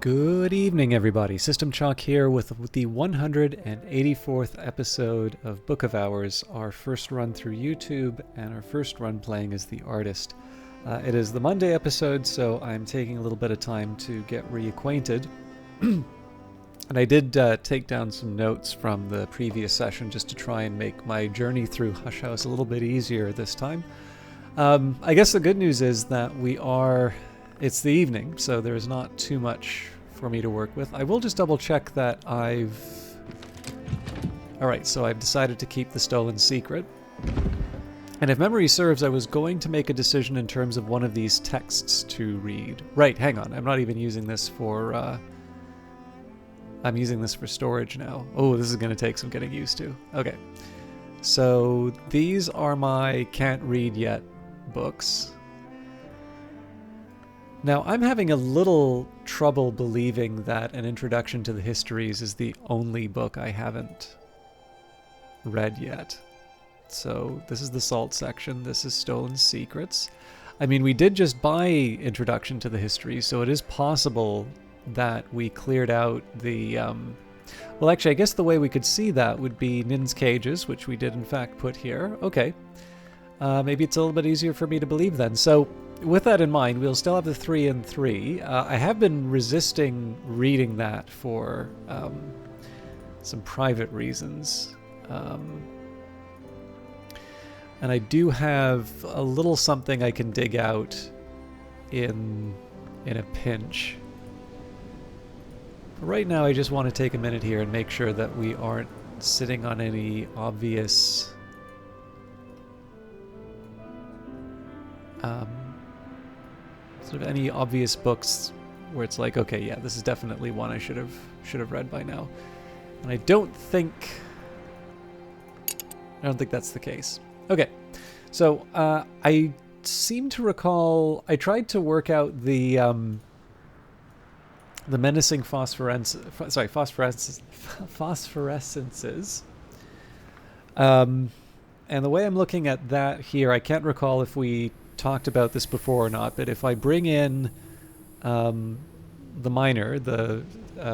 Good evening, everybody. System Chalk here with the 184th episode of Book of Hours, our first run through YouTube and our first run playing as the artist. It is the Monday episode, so I'm taking a little bit of time to get reacquainted. And I did take down some notes from the previous session just to try and make my journey through Hush House a little bit easier this time. I guess the good news is that it's the evening, so there's not too much for me to work with. I will just double check that Alright, so I've decided to keep the stolen secret. And if memory serves, I was going to make a decision in terms of one of these texts to read. Right, hang on. I'm not even using this for... I'm using this for storage now. Oh, this is going to take some getting used to. Okay. So these are my can't read yet books. Now, I'm having a little trouble believing that An Introduction to the Histories is the only book I haven't read yet. So this is the Salt section. This is Stolen Secrets. I mean, we did just buy Introduction to the Histories, so it is possible that we cleared out the... Well, actually, I guess the way we could see that would be Nin's Cages, which we did in fact put here. Okay. Maybe it's a little bit easier for me to believe then. So, with that in mind, we'll still have the 3 and 3. I have been resisting reading that for some private reasons. And I do have a little something I can dig out in a pinch. But right now, I just want to take a minute here and make sure that we aren't sitting on any obvious... sort of any obvious books where it's like, okay, yeah, this is definitely one I should have read by now. And I don't think that's the case. Okay, so I seem to recall I tried to work out the menacing phosphorescences. And the way I'm looking at that here, I can't recall if we talked about this before or not, but if I bring in the miner, the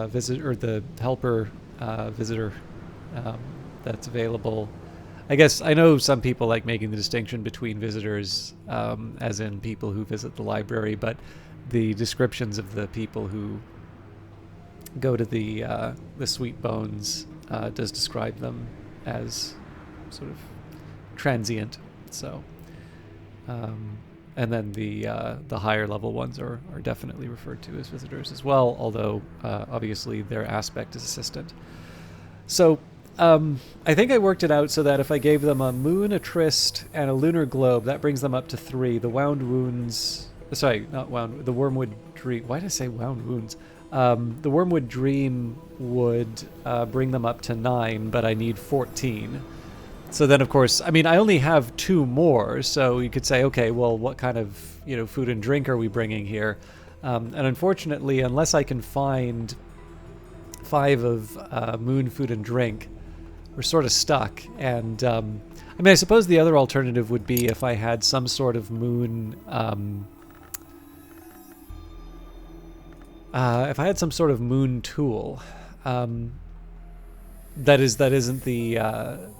visitor, the helper visitor that's available. I guess I know some people like making the distinction between visitors, as in people who visit the library, but the descriptions of the people who go to the Sweet Bones does describe them as sort of transient. So, and then the higher level ones are definitely referred to as visitors as well, although obviously their aspect is assistant. So I think I worked it out so that if I gave them a moon, a tryst, and a lunar globe, that brings them up to 3. The wound wounds... Sorry, not wound... The wormwood dream... Why did I say wound wounds? The wormwood dream would bring them up to 9, but I need 14. So then, of course, I mean, I only have 2 more, so you could say, okay, well, what kind of, food and drink are we bringing here? And unfortunately, unless I can find 5 of moon, food, and drink, we're sort of stuck. And, I mean, I suppose the other alternative would be if I had some sort of moon, if I had some sort of moon tool, that isn't the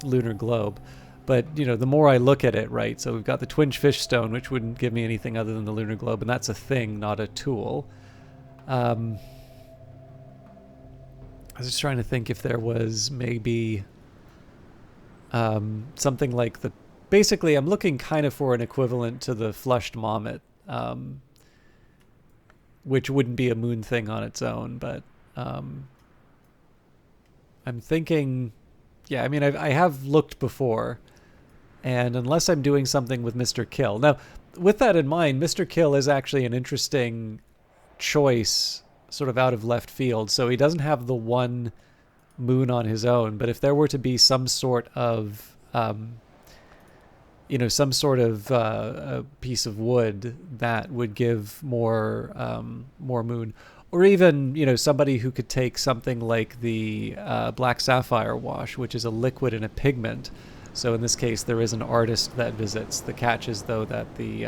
lunar globe, but the more I look at it, right? So we've got the twinge fish stone, which wouldn't give me anything other than the lunar globe, and that's a thing, not a tool. I was just trying to think if there was maybe something like the... Basically, I'm looking kind of for an equivalent to the flushed mommet, which wouldn't be a moon thing on its own, but I'm thinking... Yeah, I mean, I have looked before, and unless I'm doing something with Mr. Kill... Now, with that in mind, Mr. Kill is actually an interesting choice, sort of out of left field. So he doesn't have the one moon on his own, but if there were to be some sort of, a piece of wood that would give more moon... Or even, somebody who could take something like the black sapphire wash, which is a liquid and a pigment. So in this case, there is an artist that visits. The catch is, though, that the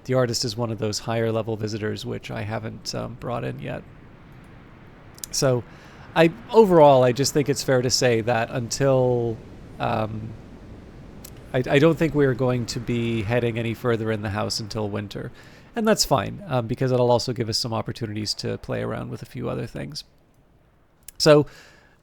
the artist is one of those higher level visitors, which I haven't brought in yet. So overall, I just think it's fair to say that until I don't think we're going to be heading any further in the house until winter. And that's fine, because it'll also give us some opportunities to play around with a few other things. So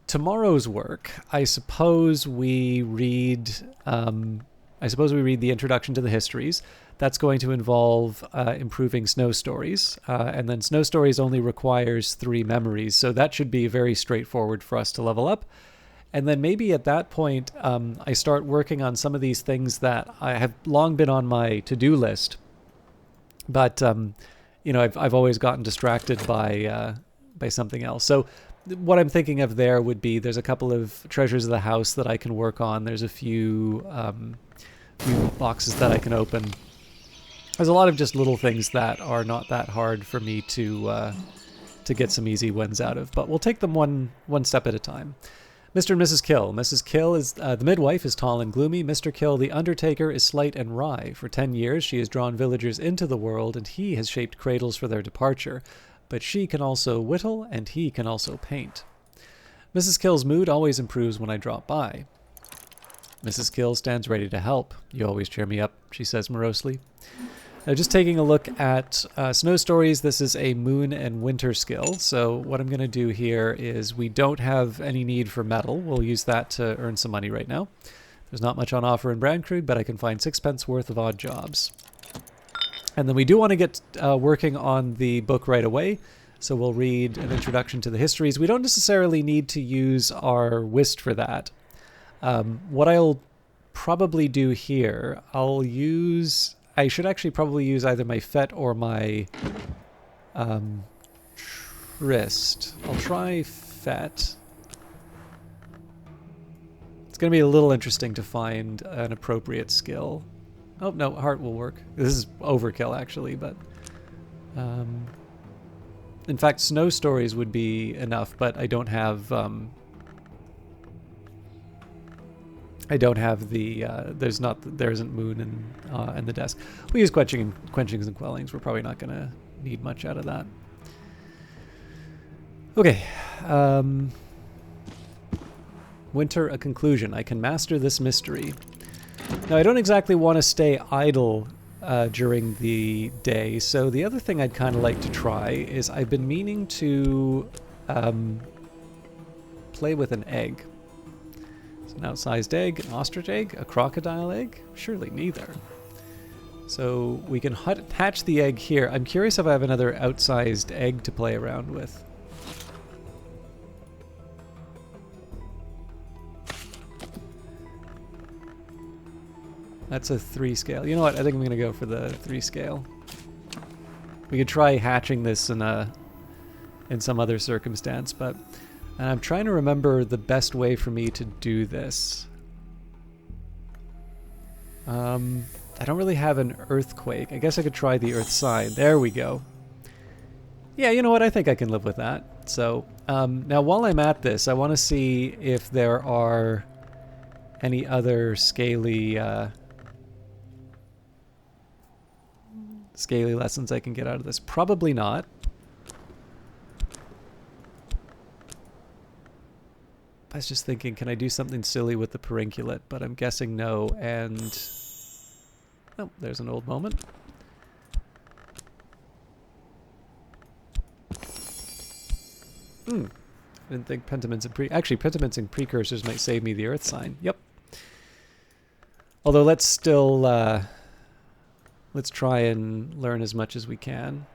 tomorrow's work, I suppose we read the introduction to the histories. That's going to involve improving Snow Stories. And then Snow Stories only requires 3 memories, so that should be very straightforward for us to level up. And then maybe at that point, I start working on some of these things that I have long been on my to-do list. But, I've always gotten distracted by something else. So what I'm thinking of there would be there's a couple of treasures of the house that I can work on. There's a few boxes that I can open. There's a lot of just little things that are not that hard for me to get some easy wins out of. But we'll take them one step at a time. Mr. and Mrs. Kill. Mrs. Kill is the midwife is tall and gloomy. Mr. Kill, the undertaker, is slight and wry. For 10 years, she has drawn villagers into the world, and he has shaped cradles for their departure. But she can also whittle, and he can also paint. Mrs. Kill's mood always improves when I drop by. Mrs. Kill stands ready to help. You always cheer me up, she says morosely. Now, just taking a look at Snow Stories, this is a moon and winter skill. So what I'm going to do here is we don't have any need for metal. We'll use that to earn some money right now. There's not much on offer in Brandcrude, but I can find 6 pence worth of odd jobs. And then we do want to get working on the book right away. So we'll read an introduction to the histories. We don't necessarily need to use our whist for that. What I'll probably do here, I should actually probably use either my Fet or my Tryst. I'll try Fet. It's going to be a little interesting to find an appropriate skill. Oh, no, Heart will work. This is overkill, actually, but... in fact, Snow Stories would be enough, but I don't have... there isn't moon in the desk. We use quenchings and quellings. We're probably not going to need much out of that. Okay. Winter, a conclusion. I can master this mystery. Now, I don't exactly want to stay idle during the day, so the other thing I'd kind of like to try is I've been meaning to play with an egg. An outsized egg, an ostrich egg, a crocodile egg? Surely neither. So we can hatch the egg here. I'm curious if I have another outsized egg to play around with. That's a 3 scale. You know what? I think I'm going to go for the 3 scale. We could try hatching this in some other circumstance, but... And I'm trying to remember the best way for me to do this. I don't really have an earthquake. I guess I could try the earth sign. There we go. Yeah, you know what? I think I can live with that. So, now while I'm at this, I want to see if there are any other scaly lessons I can get out of this. Probably not. I was just thinking, can I do something silly with the Perinculate? But I'm guessing no, and... Oh, there's an old moment. I didn't think Pentiments and Actually, Pentiments and Precursors might save me the Earth sign. Yep. Although let's still... let's try and learn as much as we can.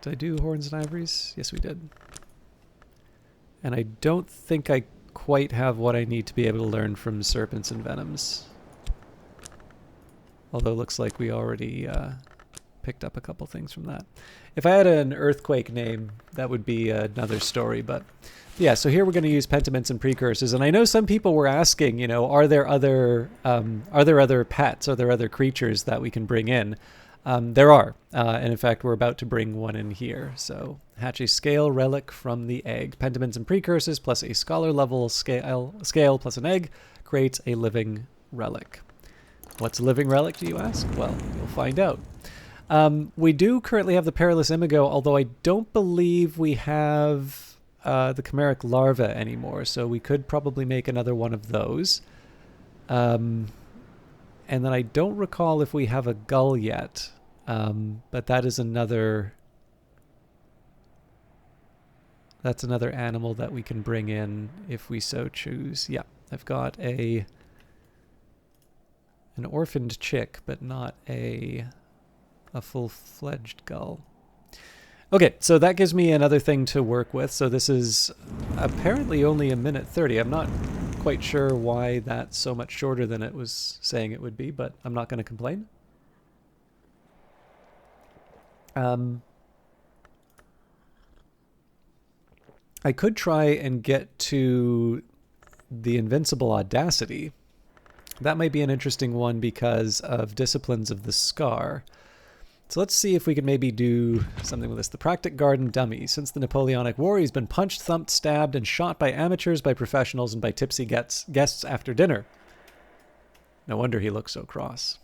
Did I do Horns and Ivories? Yes, we did. And I don't think I quite have what I need to be able to learn from Serpents and Venoms. Although it looks like we already picked up a couple things from that. If I had an Earthquake name, that would be another story. But yeah, so here we're going to use Pentiments and Precursors. And I know some people were asking, are there other pets? Are there other creatures that we can bring in? There are, and in fact, we're about to bring one in here. So hatch a scale relic from the egg. Pentaments and precursors plus a scholar level scale plus an egg creates a living relic. What's a living relic, do you ask? Well, you'll find out. We do currently have the Perilous Imago, although I don't believe we have the Chimeric Larva anymore, so we could probably make another one of those. And then I don't recall if we have a gull yet, but that is another... That's another animal that we can bring in if we so choose. Yeah, I've got an orphaned chick, but not a full-fledged gull. Okay, so that gives me another thing to work with. So this is apparently only 1:30. I'm not quite sure why that's so much shorter than it was saying it would be, but I'm not going to complain. I could try and get to the Invincible Audacity. That might be an interesting one because of Disciplines of the Scar. So let's see if we can maybe do something with this. The Practic Garden Dummy. Since the Napoleonic War, he's been punched, thumped, stabbed, and shot by amateurs, by professionals, and by tipsy guests after dinner. No wonder he looks so cross.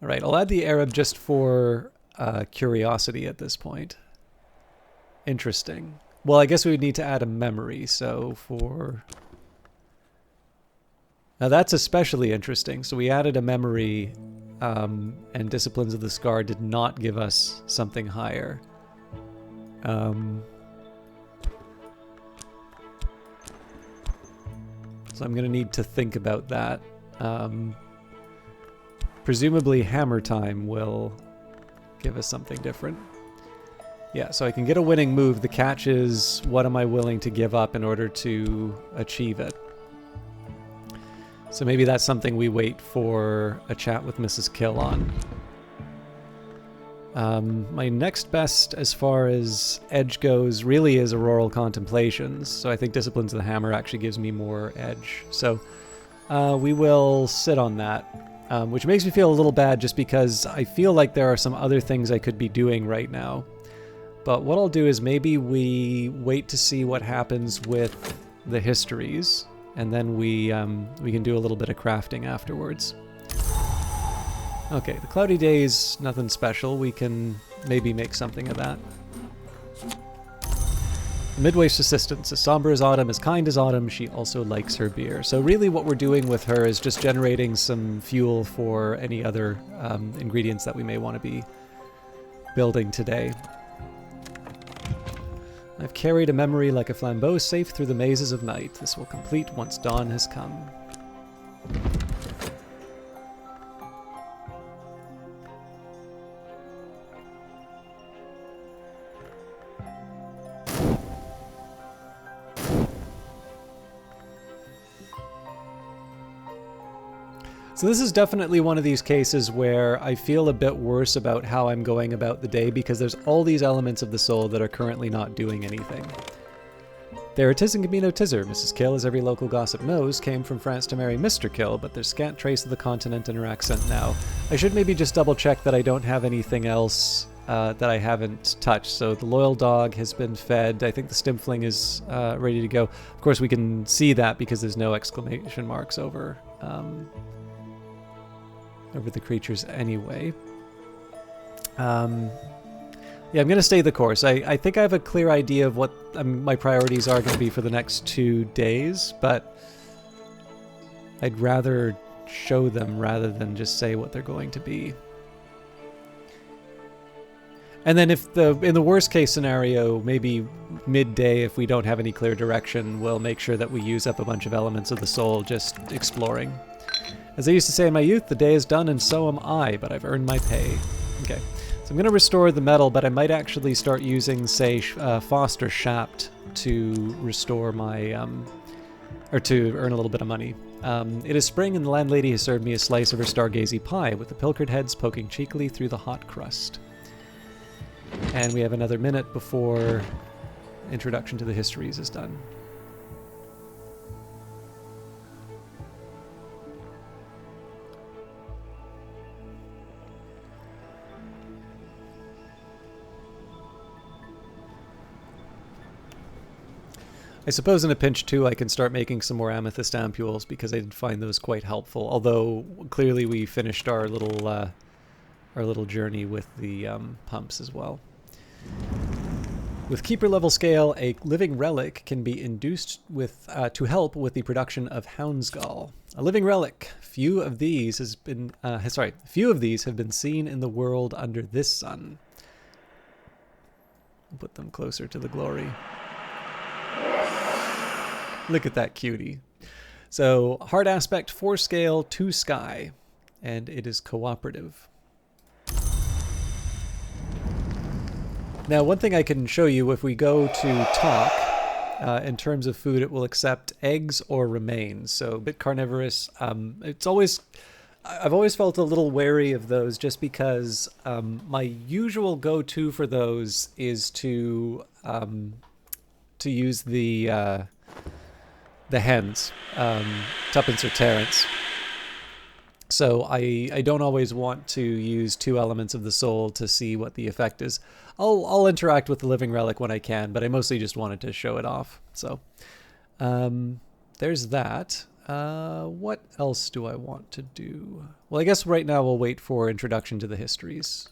All right, I'll add the Arab just for curiosity at this point. Interesting. Well, I guess we would need to add a memory, so for... Now that's especially interesting. So we added a memory, and Disciplines of the Scar did not give us something higher. So I'm going to need to think about that. Presumably Hammer Time will give us something different. Yeah, so I can get a winning move. The catch is, what am I willing to give up in order to achieve it? So maybe that's something we wait for a chat with Mrs. Kill on. My next best as far as edge goes really is Auroral Contemplations. So I think Disciplines of the Hammer actually gives me more edge. So we will sit on that, which makes me feel a little bad just because I feel like there are some other things I could be doing right now. But what I'll do is maybe we wait to see what happens with the histories, and then we can do a little bit of crafting afterwards. Okay, the Cloudy Days, nothing special. We can maybe make something of that. Midway's Assistance. As somber as autumn, as kind as autumn, she also likes her beer. So really what we're doing with her is just generating some fuel for any other ingredients that we may want to be building today. I've carried a memory like a flambeau safe through the mazes of night. This will complete once dawn has come. So this is definitely one of these cases where I feel a bit worse about how I'm going about the day because there's all these elements of the soul that are currently not doing anything. There it is in Camino Tizzer. Mrs. Kill, as every local gossip knows, came from France to marry Mr. Kill, but there's scant trace of the continent in her accent now. I should maybe just double check that I don't have anything else that I haven't touched. So the Loyal Dog has been fed. I think the Stimfling is ready to go. Of course, we can see that because there's no exclamation marks over the creatures anyway. Yeah, I'm going to stay the course. I think I have a clear idea of what my priorities are going to be for the next 2 days, but I'd rather show them rather than just say what they're going to be. And then if in the worst case scenario, maybe midday, if we don't have any clear direction, we'll make sure that we use up a bunch of elements of the soul just exploring. As I used to say in my youth, the day is done and so am I, but I've earned my pay. Okay, so I'm going to restore the metal, but I might actually start using, say, Foster Shapt to restore my, or to earn a little bit of money. It is spring and the landlady has served me a slice of her stargazy pie, with the pilchard heads poking cheekily through the hot crust. And we have another minute before introduction to the histories is done. I suppose in a pinch too, I can start making some more amethyst ampules because I did find those quite helpful. Although clearly we finished our little journey with the pumps as well. With keeper level scale, a living relic can be induced with to help with the production of Houndsgall. A living relic. Few of these have been seen in the world under this sun. I'll put them closer to the glory. Look at that cutie. So hard aspect 4 scale 2 sky, and it is cooperative. Now, one thing I can show you, if we go to talk, in terms of food, it will accept eggs or remains. So a bit carnivorous. I've always felt a little wary of those just because my usual go-to for those is to use the hens, tuppence or Terrence. So I don't always want to use 2 elements of the soul to see what the effect is. I'll interact with the living relic when I can, but I mostly just wanted to show it off. So there's that. What else do I want to do? Well, I guess right now we'll wait for introduction to the histories.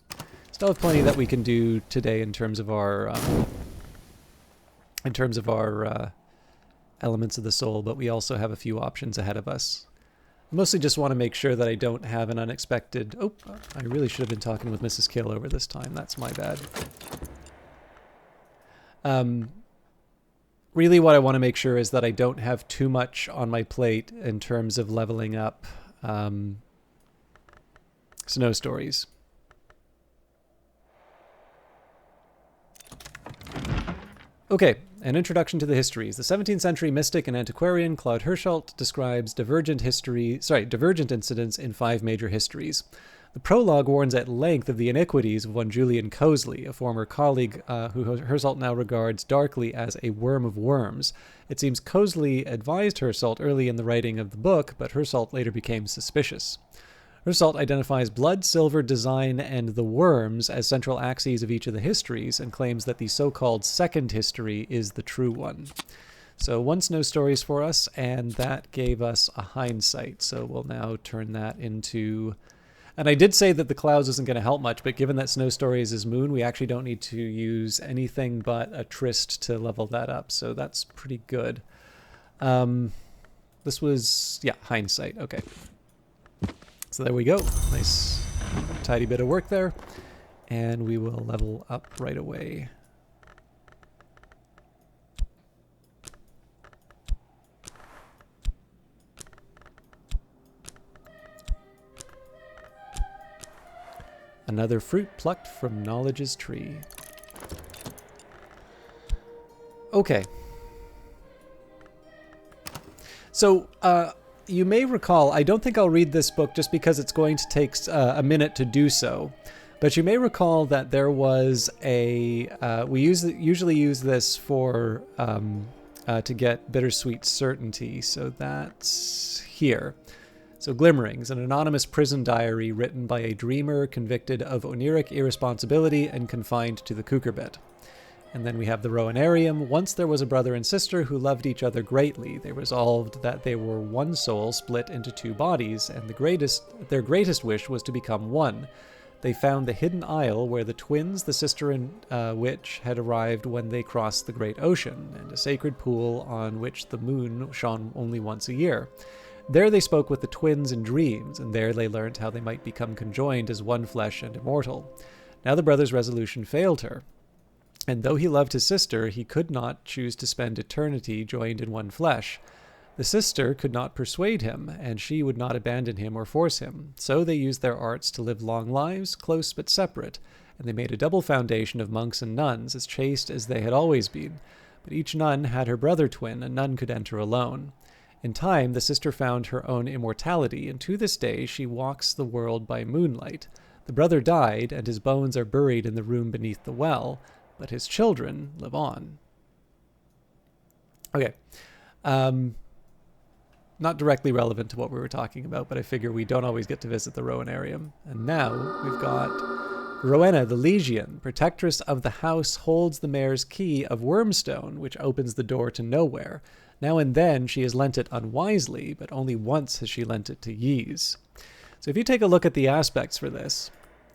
Still have plenty that we can do today in terms of our elements of the soul, but we also have a few options ahead of us. Mostly just want to make sure that I don't have an unexpected... Oh, I really should have been talking with Mrs. Killover this time. That's my bad. Really what I want to make sure is that I don't have too much on my plate in terms of leveling up Snow Stories. Okay, an introduction to the histories. The 17th century mystic and antiquarian Claude Hirschelt describes divergent incidents in 5 major histories. The prologue warns at length of the iniquities of one Julian Cosley, a former colleague who Hirschelt now regards darkly as a worm of worms. It seems Cosley advised Hirschelt early in the writing of the book, but Hirschelt later became suspicious. Hirschelt identifies blood, silver, design, and the worms as central axes of each of the histories and claims that the so-called second history is the true one. So 1 Snow Stories for us, and that gave us a hindsight. So we'll now turn that into... And I did say that the clouds isn't going to help much, but given that Snow Stories is moon, we actually don't need to use anything but a tryst to level that up. So that's pretty good. This was, yeah, hindsight. Okay. So there we go. Nice tidy bit of work there. And we will level up right away. Another fruit plucked from knowledge's tree. Okay. So, you may recall, I don't think I'll read this book just because it's going to take a minute to do so, but you may recall that there was a, we usually use this for, to get bittersweet certainty, so that's here. So Glimmerings, an anonymous prison diary written by a dreamer convicted of oniric irresponsibility and confined to the Cucurbit. And then we have the Rowanarium. Once there was a brother and sister who loved each other greatly. They resolved that they were one soul split into 2 bodies, and their greatest wish was to become one. They found the hidden isle where the twins, the sister and witch, had arrived when they crossed the great ocean, and a sacred pool on which the moon shone only once a year. There they spoke with the twins in dreams, and there they learnt how they might become conjoined as one flesh and immortal. Now the brother's resolution failed her. And though he loved his sister, he could not choose to spend eternity joined in one flesh. The sister could not persuade him, and she would not abandon him or force him. So they used their arts to live long lives, close but separate, and they made a double foundation of monks and nuns, as chaste as they had always been. But each nun had her brother twin, and none could enter alone. In time, the sister found her own immortality, and to this day she walks the world by moonlight. The brother died, and his bones are buried in the room beneath the well, but his children live on. Okay. Not directly relevant to what we were talking about, but I figure we don't always get to visit the Rowanarium. And now we've got Rowena, the Legion, protectress of the house, holds the mayor's key of Wormstone, which opens the door to nowhere. Now and then she has lent it unwisely, but only once has she lent it to Ys. So if you take a look at the aspects for this,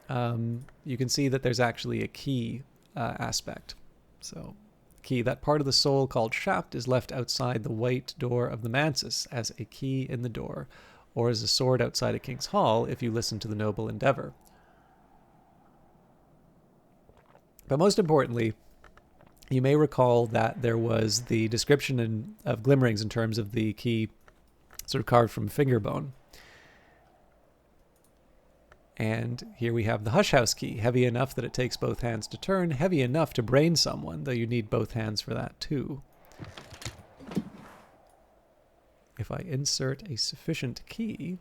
you can see that there's actually a key aspect. So key, that part of the soul called Shaft is left outside the white door of the Mansus as a key in the door, or as a sword outside a king's hall if you listen to the noble endeavor. But most importantly, you may recall that there was the description of glimmerings in terms of the key sort of carved from fingerbone. And here we have the Hush House key, heavy enough that it takes both hands to turn, heavy enough to brain someone, though you need both hands for that too. If I insert a sufficient key,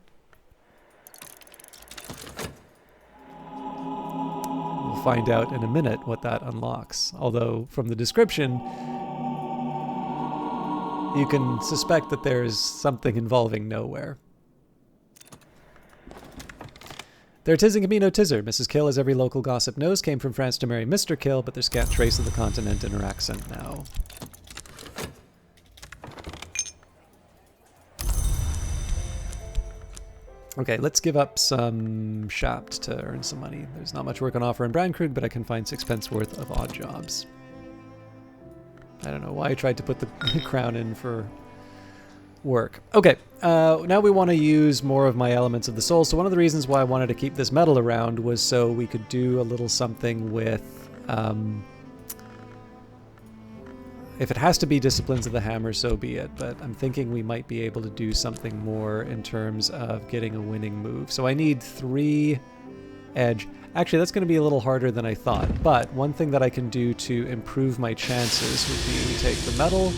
we'll find out in a minute what that unlocks. Although from the description, you can suspect that there's something involving nowhere. There 'tis in Camino Tizzer. Mrs. Kill, as every local gossip knows, came from France to marry Mr. Kill, but there's scant trace of the continent in her accent now. Okay, let's give up some Shaft to earn some money. There's not much work on offer in Brandkrug, but I can find 6 pence worth of odd jobs. I don't know why I tried to put the crown in for work. Okay, now we want to use more of my elements of the soul. So one of the reasons why I wanted to keep this metal around was so we could do a little something with... if it has to be disciplines of the hammer, so be it. But I'm thinking we might be able to do something more in terms of getting a winning move. So I need 3 edge. Actually, that's going to be a little harder than I thought. But one thing that I can do to improve my chances would be we take the metal,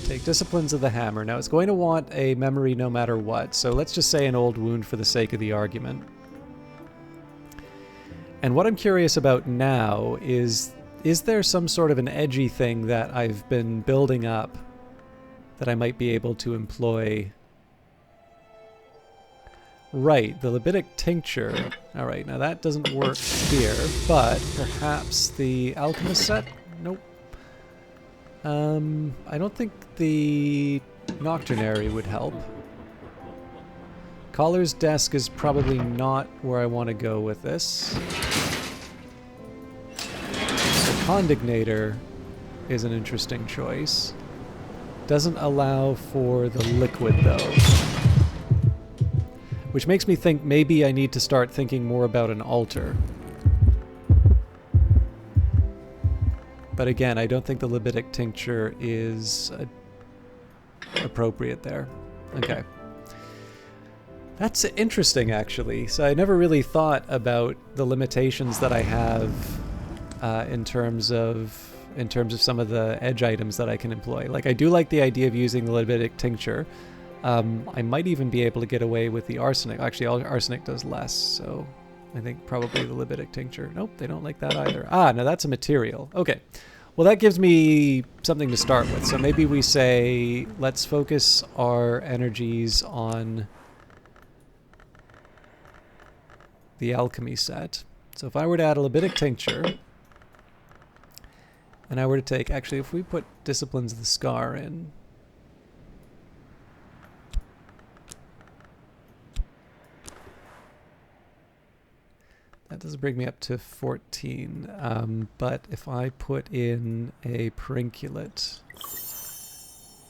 take disciplines of the hammer. Now it's going to want a memory no matter what. So let's just say an old wound for the sake of the argument. And what I'm curious about now is there some sort of an edgy thing that I've been building up that I might be able to employ? Right, the libidic tincture. All right, now that doesn't work here, but perhaps the alchemist set? Nope. I don't think the Nocturnary would help. Collar's desk is probably not where I want to go with this. Condignator is an interesting choice. Doesn't allow for the liquid though. Which makes me think maybe I need to start thinking more about an altar. But again, I don't think the libidic tincture is appropriate there. Okay. That's interesting actually. So I never really thought about the limitations that I have in terms of some of the edge items that I can employ. Like I do like the idea of using the libidic tincture. I might even be able to get away with the arsenic. Actually, arsenic does less, so I think probably the libidic tincture. Nope, they don't like that either. Ah, no, that's a material. Okay. Well, that gives me something to start with. So maybe we say, let's focus our energies on the alchemy set. So if I were to add a libidic tincture, and I were to take, actually, if we put Disciplines of the Scar in, that doesn't bring me up to 14. But if I put in a Perinculate...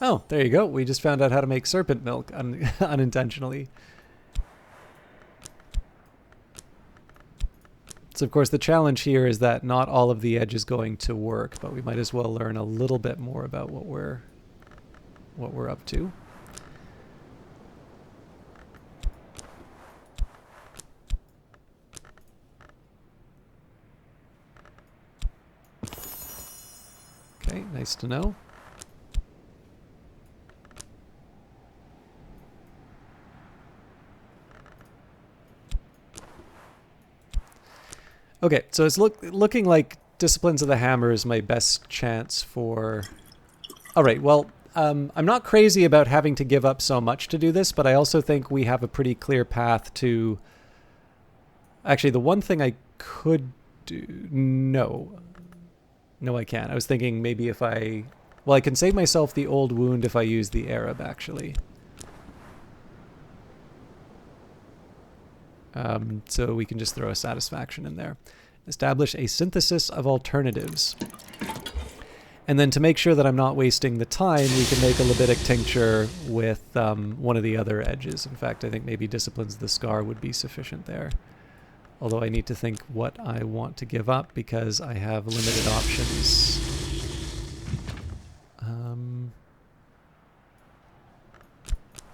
Oh, there you go. We just found out how to make serpent milk unintentionally. So of course the challenge here is that not all of the edge is going to work, but we might as well learn a little bit more about what we're up to. Okay, nice to know. Okay, so it's looking like Disciplines of the Hammer is my best chance for... Alright, well, I'm not crazy about having to give up so much to do this, but I also think we have a pretty clear path to... Actually, the one thing I could do... No. No, I can't. I was thinking maybe if I... Well, I can save myself the old wound if I use the Arab, actually. So we can just throw a satisfaction in there. Establish a synthesis of alternatives. And then to make sure that I'm not wasting the time, we can make a libidic tincture with one of the other edges. In fact, I think maybe Disciplines the Scar would be sufficient there. Although I need to think what I want to give up because I have limited options.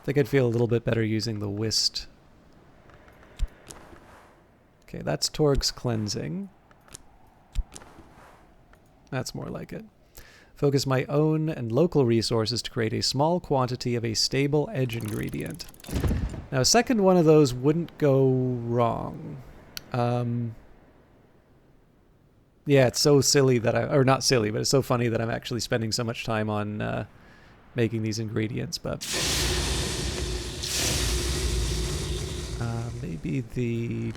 I think I'd feel a little bit better using the Whist. Okay, that's Torg's Cleansing. That's more like it. Focus my own and local resources to create a small quantity of a stable edge ingredient. Now, a second one of those wouldn't go wrong. Yeah, it's so silly that or not silly, but it's so funny that I'm actually spending so much time on making these ingredients, but maybe the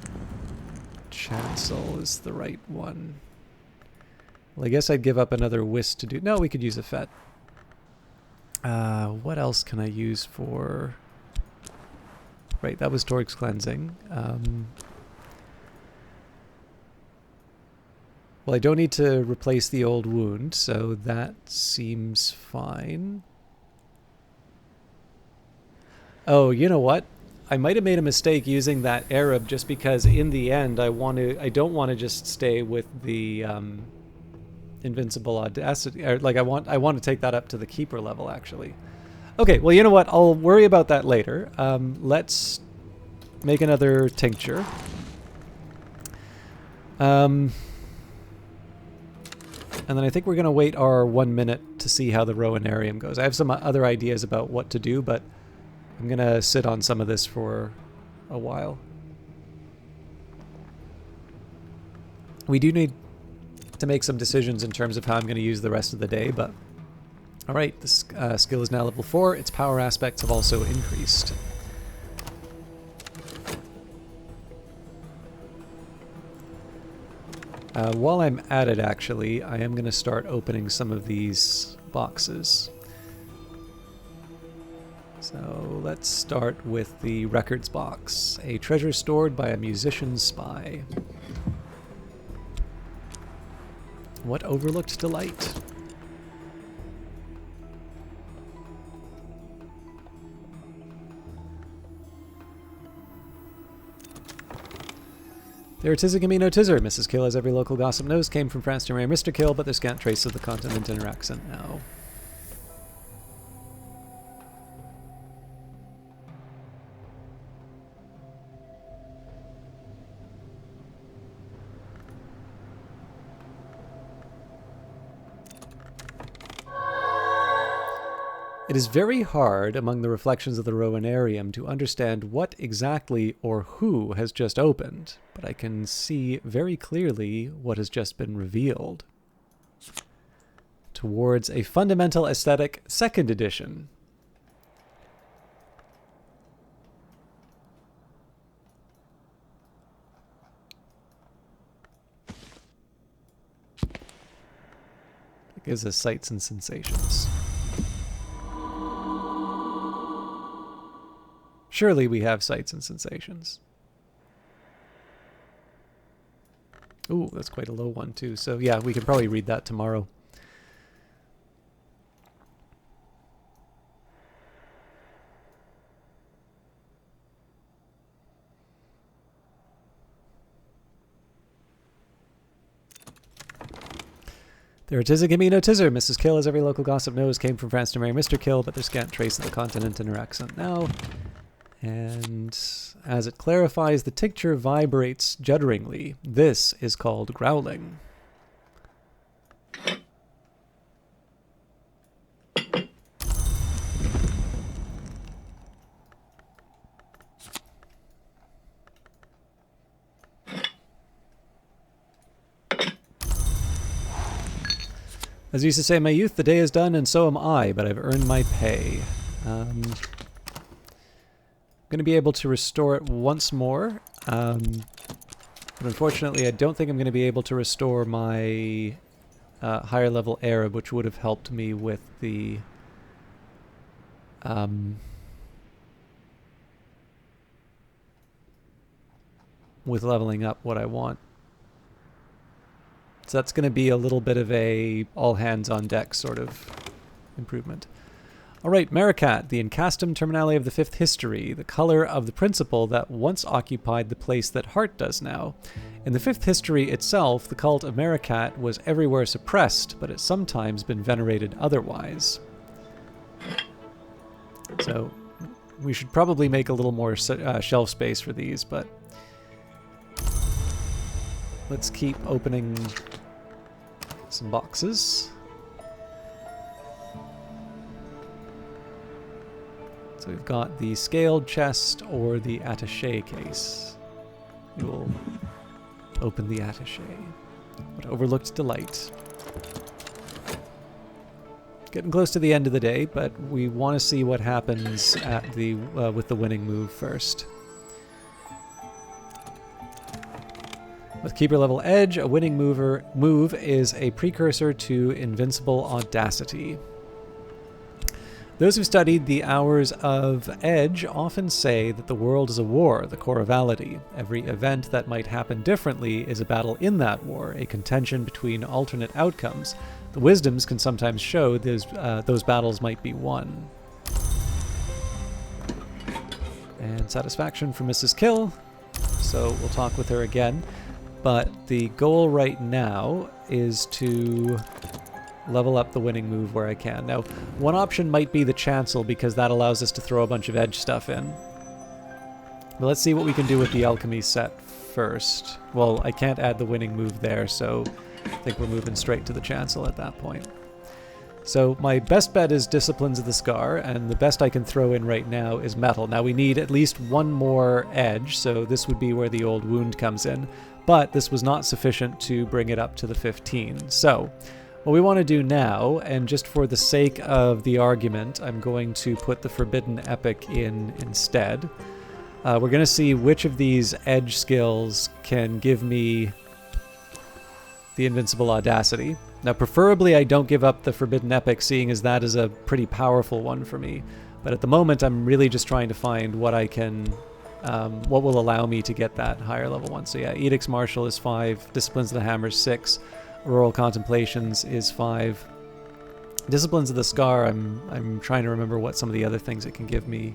Chancel is the right one. Well, I guess I'd give up another Whist to do... No, we could use a Fet. What else can I use for... Right, that was Torg's Cleansing. Well, I don't need to replace the old wound, so that seems fine. Oh, you know what? I might have made a mistake using that Arab just because in the end I don't want to just stay with the Invincible Audacity. Or, like I want to take that up to the Keeper level actually. Okay, well you know what? I'll worry about that later. Let's make another tincture. And then I think we're going to wait our 1 minute to see how the Rowanarium goes. I have some other ideas about what to do, but I'm going to sit on some of this for a while. We do need to make some decisions in terms of how I'm going to use the rest of the day, but... Alright, this skill is now level 4. Its power aspects have also increased. While I'm at it, actually, I am going to start opening some of these boxes. So let's start with the records box. A treasure stored by a musician's spy. What overlooked delight? There it is a Gamino Tizzer. Mrs. Kill, as every local gossip knows, came from France to marry Mr. Kill, but there's scant trace of the continent in her accent now. It is very hard among the reflections of the Rowanarium to understand what exactly or who has just opened, but I can see very clearly what has just been revealed. Towards a fundamental aesthetic 2nd edition. It gives us sights and sensations. Surely we have sights and sensations. Ooh, that's quite a low one too. So yeah, we can probably read that tomorrow. There it is a Gamino Tizzer. Mrs. Kill, as every local gossip knows, came from France to marry Mr. Kill, but there's scant trace of the continent in her accent now. And as it clarifies, the tincture vibrates judderingly. This is called growling. As I used to say in my youth, the day is done and so am I, but I've earned my pay. I'm going to be able to restore it once more. I'm But unfortunately, I don't think I'm going to be able to restore my higher level Arab, which would have helped me with the with leveling up what I want. So that's going to be a little bit of a all hands on deck sort of improvement. All right, Maricat, the Incastum Terminale of the Fifth History, the color of the principle that once occupied the place that Heart does now. In the Fifth History itself, the cult of Maricat was everywhere suppressed, but it's sometimes been venerated otherwise. So we should probably make a little more shelf space for these, but let's keep opening some boxes. So we've got the scaled chest or the attaché case. We will open the attaché. What overlooked delight. Getting close to the end of the day, but we want to see what happens at the with the winning move first. With Keeper level Edge, a winning move is a precursor to Invincible Audacity. Those who've studied the Hours of Edge often say that the world is a war, the chorality. Every event that might happen differently is a battle in that war, a contention between alternate outcomes. The wisdoms can sometimes show those battles might be won. And satisfaction from Mrs. Kill, so we'll talk with her again. But the goal right now is to level up the winning move where I can. Now, one option might be the Chancel, because that allows us to throw a bunch of edge stuff in. But let's see what we can do with the alchemy set first. Well, I can't add the winning move there, so I think we're moving straight to the Chancel at that point. So my best bet is Disciplines of the Scar, and the best I can throw in right now is Metal. Now we need at least one more edge, so this would be where the old wound comes in. But this was not sufficient to bring it up to the 15. So what we want to do now, and just for the sake of the argument, I'm going to put the Forbidden Epic in instead. We're going to see which of these edge skills can give me the Invincible Audacity. Now, preferably I don't give up the Forbidden Epic, seeing as that is a pretty powerful one for me. But at the moment, I'm really just trying to find what I can, what will allow me to get that higher level one. So yeah, Edict's Martial is 5, Disciplines of the Hammer is 6, Auroral Contemplations is 5. Disciplines of the Scar, I'm trying to remember what some of the other things it can give me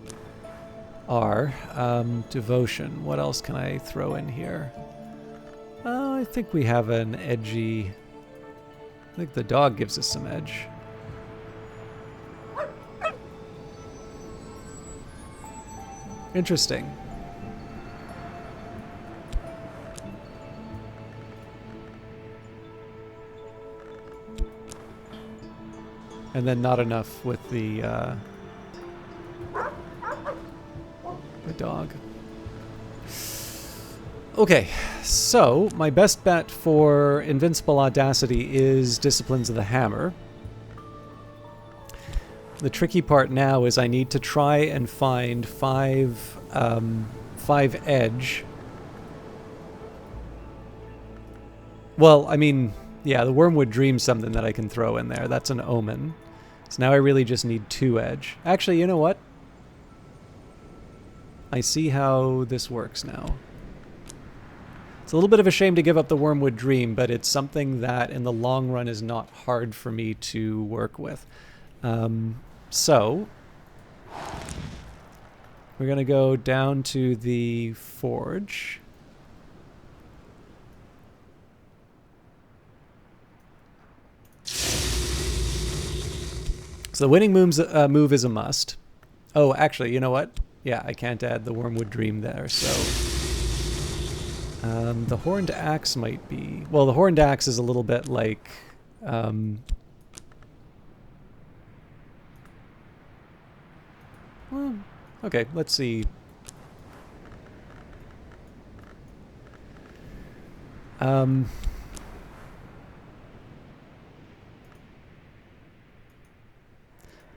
are. Devotion, what else can I throw in here? I think we have an edgy... I think the dog gives us some edge. Interesting. And then not enough with the dog. Okay, so my best bet for Invincible Audacity is Disciplines of the Hammer. The tricky part now is I need to try and find 5 edge. Well, I mean, yeah, the Wormwood Dream's something that I can throw in there. That's an omen. So now I really just need 2 edge. Actually, you know what? I see how this works now. It's a little bit of a shame to give up the Wormwood Dream, but it's something that in the long run is not hard for me to work with. So we're going to go down to the forge. So the winning move is a must. Oh, actually, you know what? Yeah, I can't add the Wormwood Dream there, so... the Horned Axe might be... Well, the Horned Axe is a little bit like... well, okay, let's see.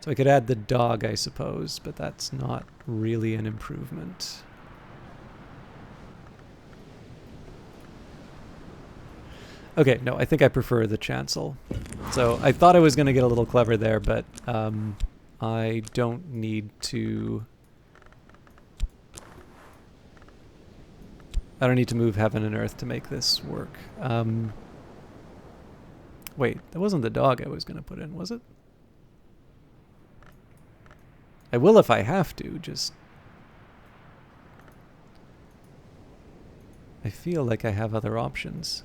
So I could add the dog, I suppose, but that's not really an improvement. Okay, no, I think I prefer the chancel. So I thought I was going to get a little clever there, but I don't need to... I don't need to move heaven and earth to make this work. Wait, that wasn't the dog I was going to put in, was it? I will if I have to, just... I feel like I have other options.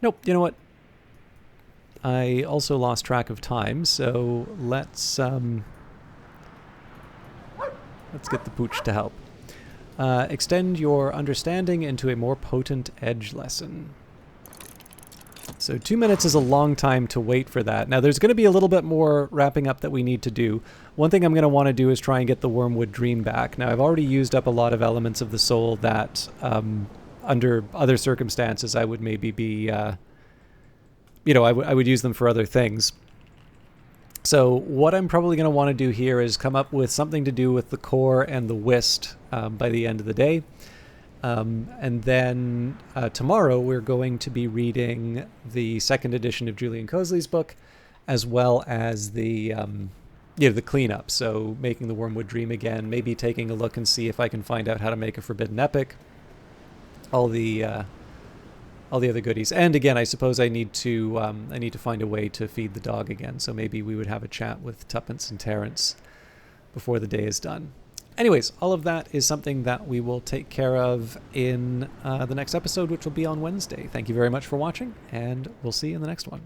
Nope, you know what? I also lost track of time, so let's get the pooch to help. Extend your understanding into a more potent edge lesson. So 2 minutes is a long time to wait for that. Now there's going to be a little bit more wrapping up that we need to do. One thing I'm going to want to do is try and get the Wormwood Dream back. Now I've already used up a lot of elements of the soul that under other circumstances I would maybe be, you know, I would use them for other things. So what I'm probably going to want to do here is come up with something to do with the core and the whist by the end of the day. And then tomorrow we're going to be reading the second edition of Julian Cosley's book, as well as the the cleanup. So making the Wormwood Dream again, maybe taking a look and see if I can find out how to make a Forbidden Epic. All the other goodies, and again, I suppose I need to find a way to feed the dog again. So maybe we would have a chat with Tuppence and Terrence before the day is done. Anyways, all of that is something that we will take care of in the next episode, which will be on Wednesday. Thank you very much for watching, and we'll see you in the next one.